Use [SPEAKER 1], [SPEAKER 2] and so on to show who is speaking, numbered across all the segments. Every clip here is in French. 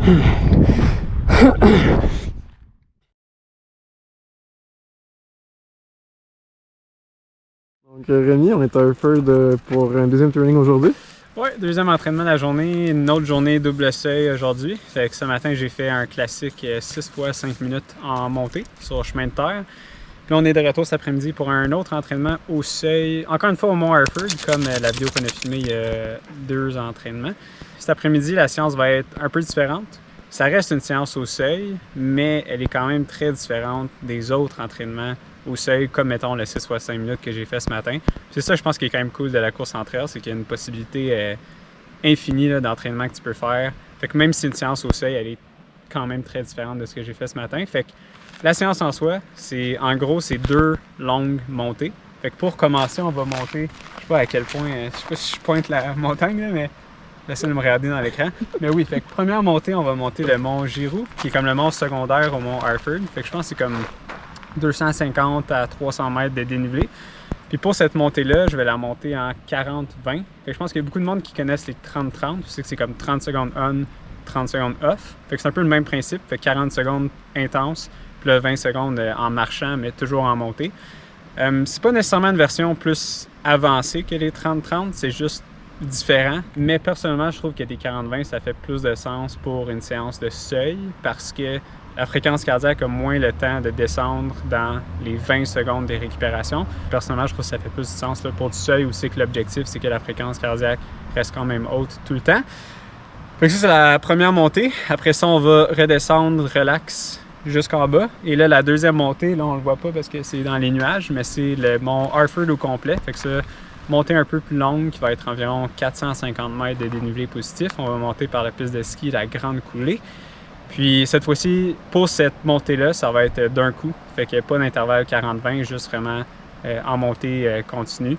[SPEAKER 1] Donc Rémi, on est à Hereford pour un deuxième training aujourd'hui.
[SPEAKER 2] Ouais, deuxième entraînement de la journée, une autre journée double seuil aujourd'hui. Fait que ce matin, j'ai fait un classique 6 fois 5 minutes en montée sur chemin de terre. Puis là, on est de retour cet après-midi pour un autre entraînement au seuil, encore une fois au Mont Hereford, comme la vidéo qu'on a filmée il y a 2 entraînements. Cet après-midi, la séance va être un peu différente. Ça reste une séance au seuil, mais elle est quand même très différente des autres entraînements au seuil, comme mettons le 6 fois 5 minutes que j'ai fait ce matin. C'est ça, je pense, qui est quand même cool de la course en trail, c'est qu'il y a une possibilité infinie d'entraînement que tu peux faire. Fait que même si c'est une séance au seuil, elle est quand même très différente de ce que j'ai fait ce matin. Fait que la séance en soi, en gros, c'est 2 longues montées. Fait que pour commencer, on va monter, je sais pas à quel point, je sais pas si je pointe la montagne, là, mais essayez de me regarder dans l'écran. Mais oui, fait que première montée, on va monter le mont Giroux, qui est comme le mont secondaire au mont Hereford. Fait que je pense que c'est comme 250 à 300 mètres de dénivelé. Puis pour cette montée-là, je vais la monter en 40-20. Fait que je pense qu'il y a beaucoup de monde qui connaissent les 30-30. Tu sais que c'est comme 30 secondes on, 30 secondes off. Fait que c'est un peu le même principe. Fait que 40 secondes intense, puis là 20 secondes en marchant, mais toujours en montée. C'est pas nécessairement une version plus avancée que les 30-30, c'est juste différent. Mais personnellement, je trouve que des 40-20, ça fait plus de sens pour une séance de seuil parce que la fréquence cardiaque a moins le temps de descendre dans les 20 secondes des récupérations. Personnellement, je trouve que ça fait plus de sens là, pour du seuil où c'est que l'objectif, c'est que la fréquence cardiaque reste quand même haute tout le temps. Fait que ça, c'est la première montée. Après ça, on va redescendre relax jusqu'en bas. Et là, la deuxième montée, là, on le voit pas parce que c'est dans les nuages, mais c'est le mont Hereford au complet. Fait que ça, montée un peu plus longue qui va être environ 450 mètres de dénivelé positif. On va monter par la piste de ski, la Grande Coulée. Puis cette fois-ci, pour cette montée-là, ça va être d'un coup. Fait qu'il n'y a pas d'intervalle 40-20, juste vraiment en montée continue.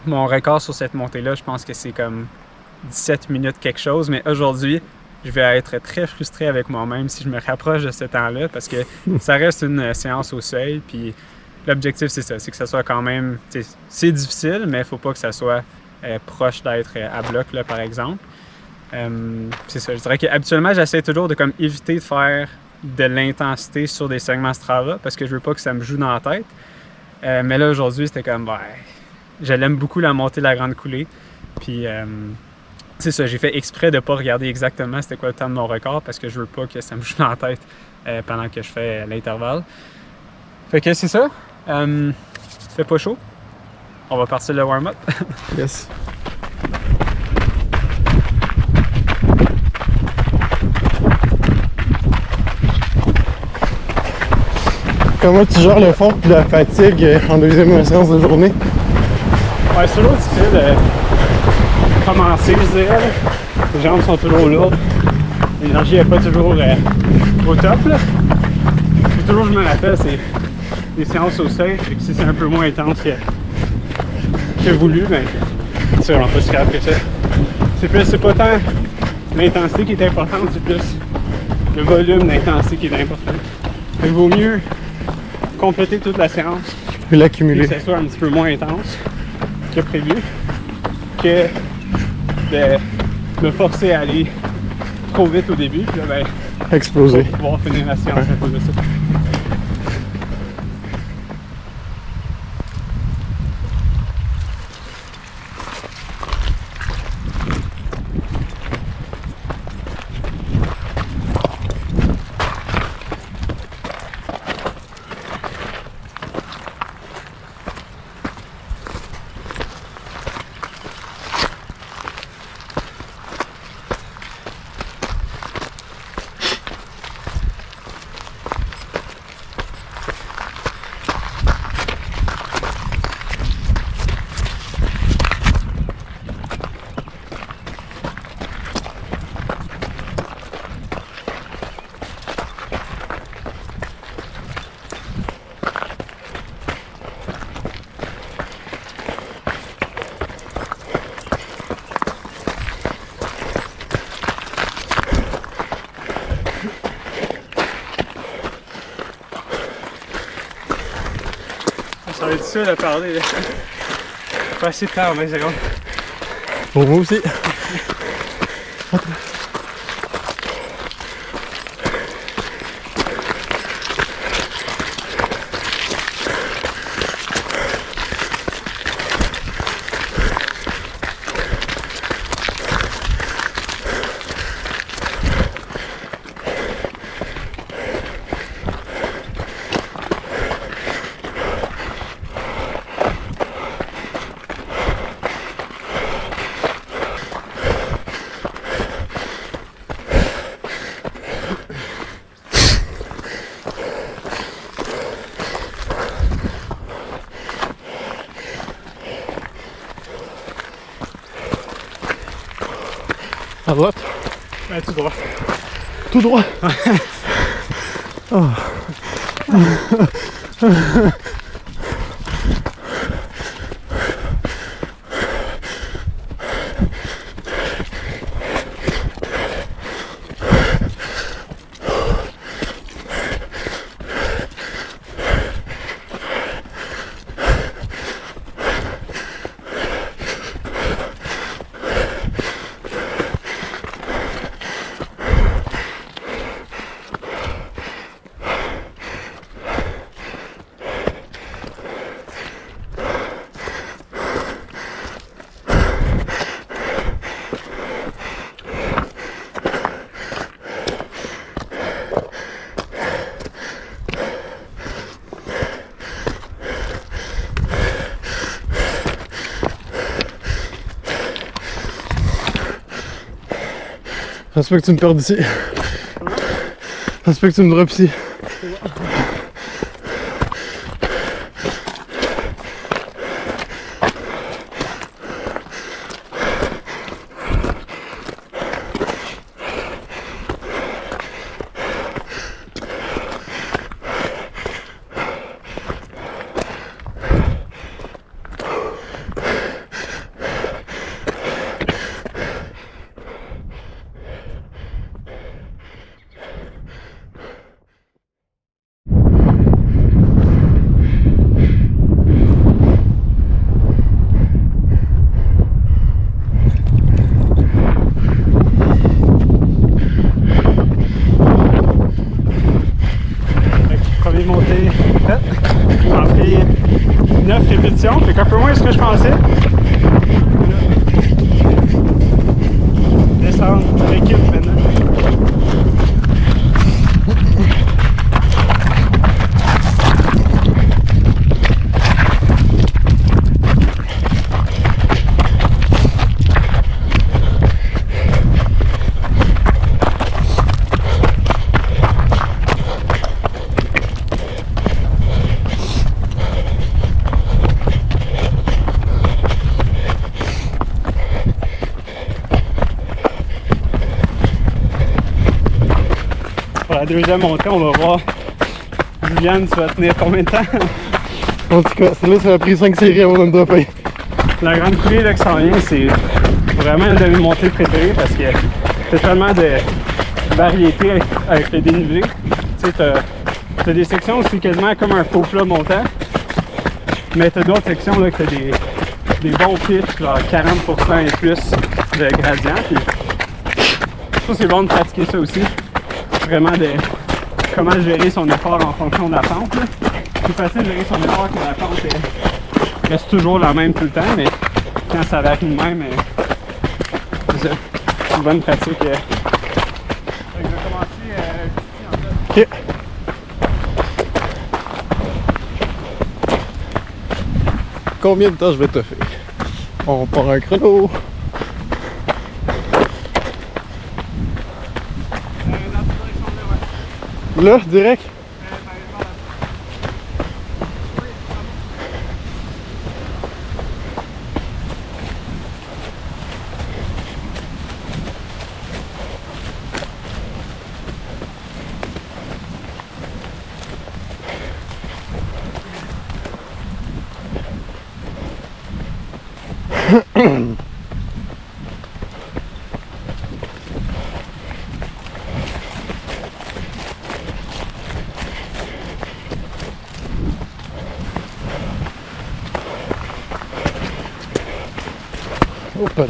[SPEAKER 2] Mon record sur cette montée-là, je pense que c'est comme 17 minutes quelque chose. Mais aujourd'hui, je vais être très frustré avec moi-même si je me rapproche de ce temps-là parce que ça reste une séance au seuil. Puis l'objectif, c'est ça, c'est que ça soit quand même... C'est difficile, mais il ne faut pas que ça soit proche d'être à bloc, là, par exemple. C'est ça, je dirais qu'habituellement, j'essaie toujours de comme éviter de faire de l'intensité sur des segments Strava parce que je veux pas que ça me joue dans la tête. Mais là, aujourd'hui, c'était comme, je l'aime beaucoup la montée de la Grande Coulée. Puis, c'est ça, j'ai fait exprès de pas regarder exactement c'était quoi le temps de mon record parce que je veux pas que ça me joue dans la tête pendant que je fais l'intervalle. Fait que c'est ça. Fait pas chaud. On va partir le warm-up.
[SPEAKER 1] Yes. Comment tu gères le fond et la fatigue en deuxième séance de journée?
[SPEAKER 2] Ouais, c'est toujours difficile de commencer, je dirais. Les jambes sont toujours lourdes. L'énergie n'est pas toujours au top. Là. Puis toujours, je me rappelle, c'est des séances au seuil. Fait que si c'est un peu moins intense que voulu, ben, c'est vraiment pas si grave que ça. C'est pas tant l'intensité qui est importante, c'est plus le volume d'intensité qui est important. Fait qu'il vaut mieux compléter toute la séance
[SPEAKER 1] Et l'accumuler.
[SPEAKER 2] Que ce soit un petit peu moins intense que prévu que de me forcer à aller trop vite au début puis là ben
[SPEAKER 1] exploser.
[SPEAKER 2] Pour pouvoir finir la séance à cause de ça. Ça va être difficile à parler. Pas assez de temps en 20 secondes.
[SPEAKER 1] Pour moi aussi. À droite?
[SPEAKER 2] Ben, tout droit.
[SPEAKER 1] Tout droit? Oh. Ça se peut que tu me perdes ici. Ça se peut que tu me drops ici.
[SPEAKER 2] Première montée faite. J'ai pris 9 répétitions, fait un peu moins de ce que je pensais. Descendre l'équipe maintenant. Pour la deuxième montée, on va voir Juliane, tu vas tenir combien de temps?
[SPEAKER 1] En tout cas, celle-là, ça a pris 5 séries avant de me dropper.
[SPEAKER 2] La grande coulée là, qui s'en vient, c'est vraiment une de mes montées préférées parce que t'as tellement de variété avec le dénivelé. Tu sais, t'as des sections aussi quasiment comme un faux plat montant, mais t'as d'autres sections là, que t'as des bons pitchs, genre 40% et plus de gradient. Puis, ça, c'est bon de pratiquer ça aussi. Vraiment de comment gérer son effort en fonction de la pente. C'est plus facile de gérer son effort quand la pente reste toujours la même tout le temps, mais quand ça varie de même, c'est ça. C'est une bonne pratique. Je vais commencer ici en fait.
[SPEAKER 1] Ok. Combien de temps je vais te faire? On part un chrono. Là, direct? Hop là.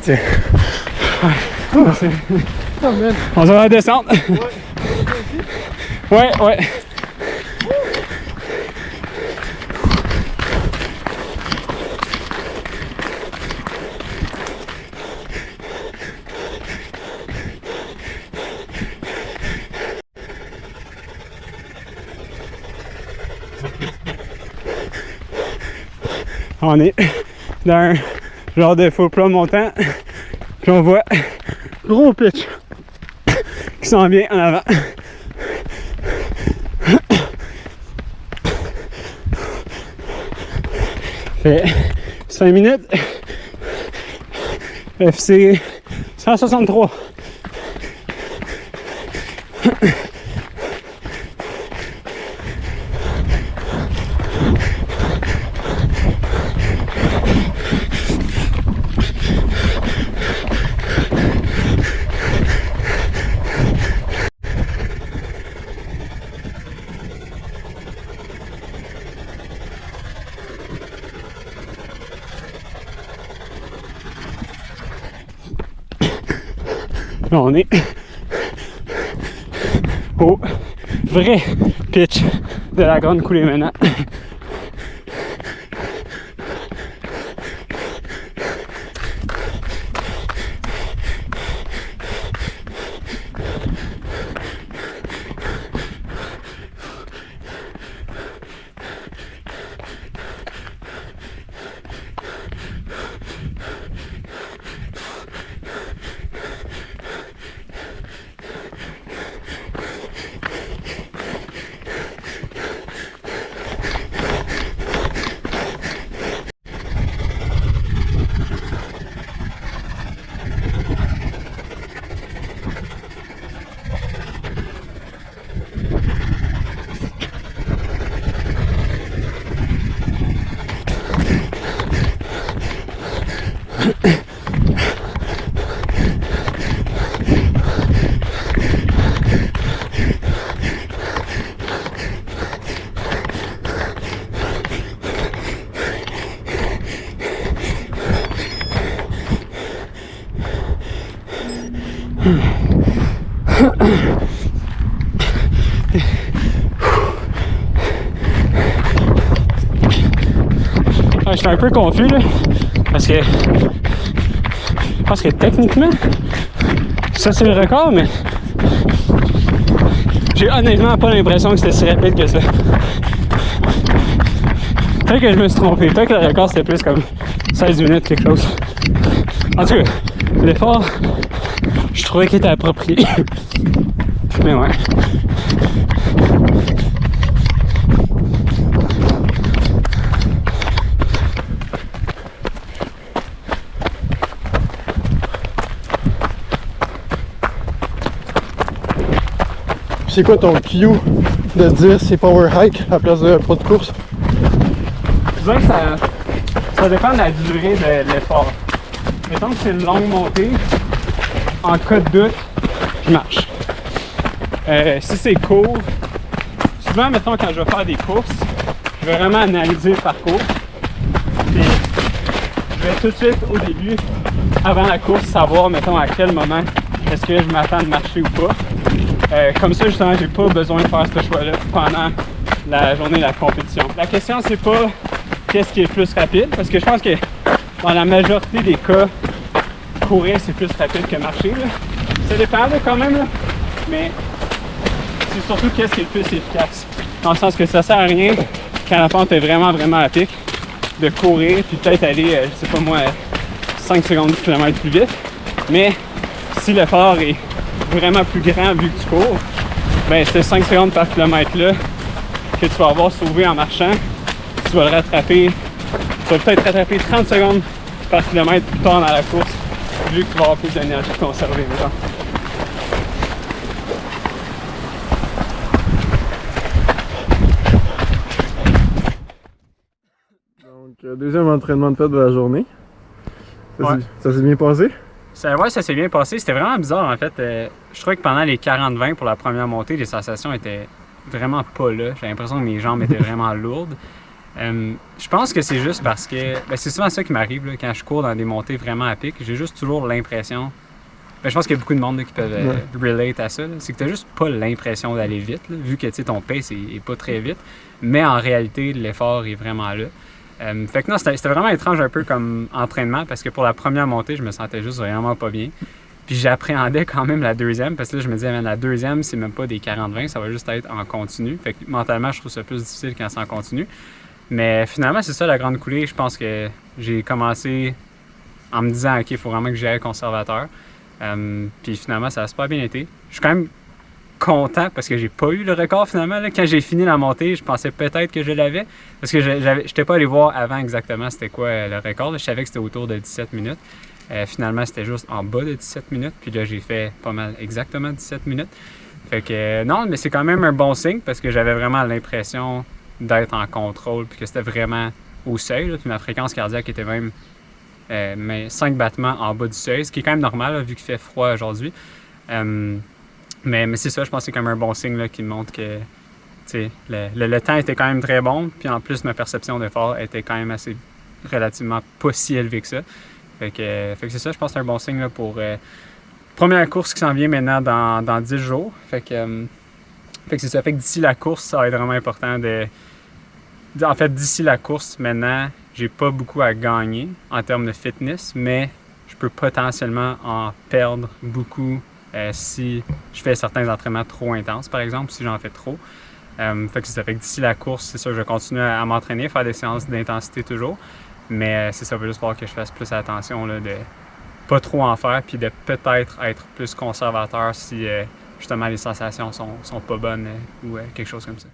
[SPEAKER 1] Tiens.
[SPEAKER 2] Ouais. Merci.
[SPEAKER 1] Oh, man.
[SPEAKER 2] On va descendre.
[SPEAKER 1] Ouais.
[SPEAKER 2] Ouais, ouais. On est dans un genre de faux plat montant, puis on voit gros pitch qui s'en vient en avant. Fait 5 minutes, FC 163. Là, on est au vrai pitch de la grande coulée maintenant. Je suis un peu confus là, parce que je pense que techniquement, ça c'est le record, mais j'ai honnêtement pas l'impression que c'était si rapide que ça. Peut-être que je me suis trompé, peut-être que le record c'était plus comme 16 minutes, quelque chose. En tout cas, l'effort, je trouvais qu'il était approprié. Mais ouais.
[SPEAKER 1] C'est quoi ton cue de dire c'est power hike à la place de pas de course?
[SPEAKER 2] Je dirais que ça dépend de la durée de l'effort. Mettons que c'est une longue montée, en cas de doute, je marche. Si c'est court, souvent, mettons, quand je vais faire des courses, je vais vraiment analyser le parcours. Puis, je vais tout de suite, au début, avant la course, savoir, mettons, à quel moment est-ce que je m'attends de marcher ou pas. Comme ça, justement, j'ai pas besoin de faire ce choix-là pendant la journée de la compétition. La question, c'est pas qu'est-ce qui est le plus rapide, parce que je pense que dans la majorité des cas, courir, c'est plus rapide que marcher. Là. Ça dépend là, quand même, là. Mais c'est surtout qu'est-ce qui est le plus efficace. Dans le sens que ça sert à rien, quand la pente est vraiment à pic, de courir, puis peut-être aller, je sais pas moi, 5 secondes du kilomètre plus vite. Mais si l'effort est vraiment plus grand vu que tu cours, ben ces 5 secondes par kilomètre là que tu vas avoir sauvé en marchant, tu vas le rattraper, tu vas peut-être rattraper 30 secondes par kilomètre plus tard dans la course, vu que tu vas avoir plus d'énergie conservée. Genre.
[SPEAKER 1] Donc, deuxième entraînement de fête de la journée.
[SPEAKER 2] Ouais.
[SPEAKER 1] Ça s'est bien passé?
[SPEAKER 2] Ouais, ça s'est bien passé. C'était vraiment bizarre en fait. Je trouvais que pendant les 40-20 pour la première montée, les sensations étaient vraiment pas là. J'ai l'impression que mes jambes étaient vraiment lourdes. Je pense que c'est juste parce que c'est souvent ça qui m'arrive là, quand je cours dans des montées vraiment à pic. J'ai juste toujours l'impression Ben, je pense qu'il y a beaucoup de monde là, qui peuvent relate à ça. C'est que tu n'as juste pas l'impression d'aller vite, là, vu que ton pace est pas très vite. Mais en réalité, l'effort est vraiment là. Fait que non, c'était vraiment étrange un peu comme entraînement parce que pour la première montée, je me sentais juste vraiment pas bien. Puis j'appréhendais quand même la deuxième parce que là, je me disais, la deuxième, c'est même pas des 40-20, ça va juste être en continu. Fait que mentalement, je trouve ça plus difficile quand c'est en continu. Mais finalement, c'est ça la grande coulée. Je pense que j'ai commencé en me disant, OK, il faut vraiment que j'y aille conservateur. Puis finalement, ça a super bien été. Je suis quand même content parce que j'ai pas eu le record finalement. Là. Quand j'ai fini la montée, je pensais peut-être que je l'avais parce que je n'étais pas allé voir avant exactement c'était quoi le record. Là. Je savais que c'était autour de 17 minutes. Finalement, c'était juste en bas de 17 minutes. Puis là, j'ai fait pas mal exactement 17 minutes. Fait que non, mais c'est quand même un bon signe parce que j'avais vraiment l'impression d'être en contrôle puis que c'était vraiment au seuil. Là, puis ma fréquence cardiaque était même 5 battements en bas du seuil, ce qui est quand même normal là, vu qu'il fait froid aujourd'hui. Mais c'est ça, je pense que c'est quand même un bon signe là, qui montre que le temps était quand même très bon. Puis en plus, ma perception d'effort était quand même assez relativement pas si élevée que ça. Fait que c'est ça, je pense que c'est un bon signe là, pour première course qui s'en vient maintenant dans 10 jours. Fait que c'est ça. Fait que d'ici la course, ça va être vraiment important En fait, d'ici la course, maintenant, j'ai pas beaucoup à gagner en termes de fitness, mais je peux potentiellement en perdre beaucoup si je fais certains entraînements trop intenses, par exemple, si j'en fais trop. Fait que ça fait que d'ici la course, c'est sûr, je vais continuer à m'entraîner, faire des séances d'intensité toujours. Mais c'est ça, il va juste falloir que je fasse plus attention là, de pas trop en faire, puis de peut-être être plus conservateur si justement les sensations sont pas bonnes ou quelque chose comme ça.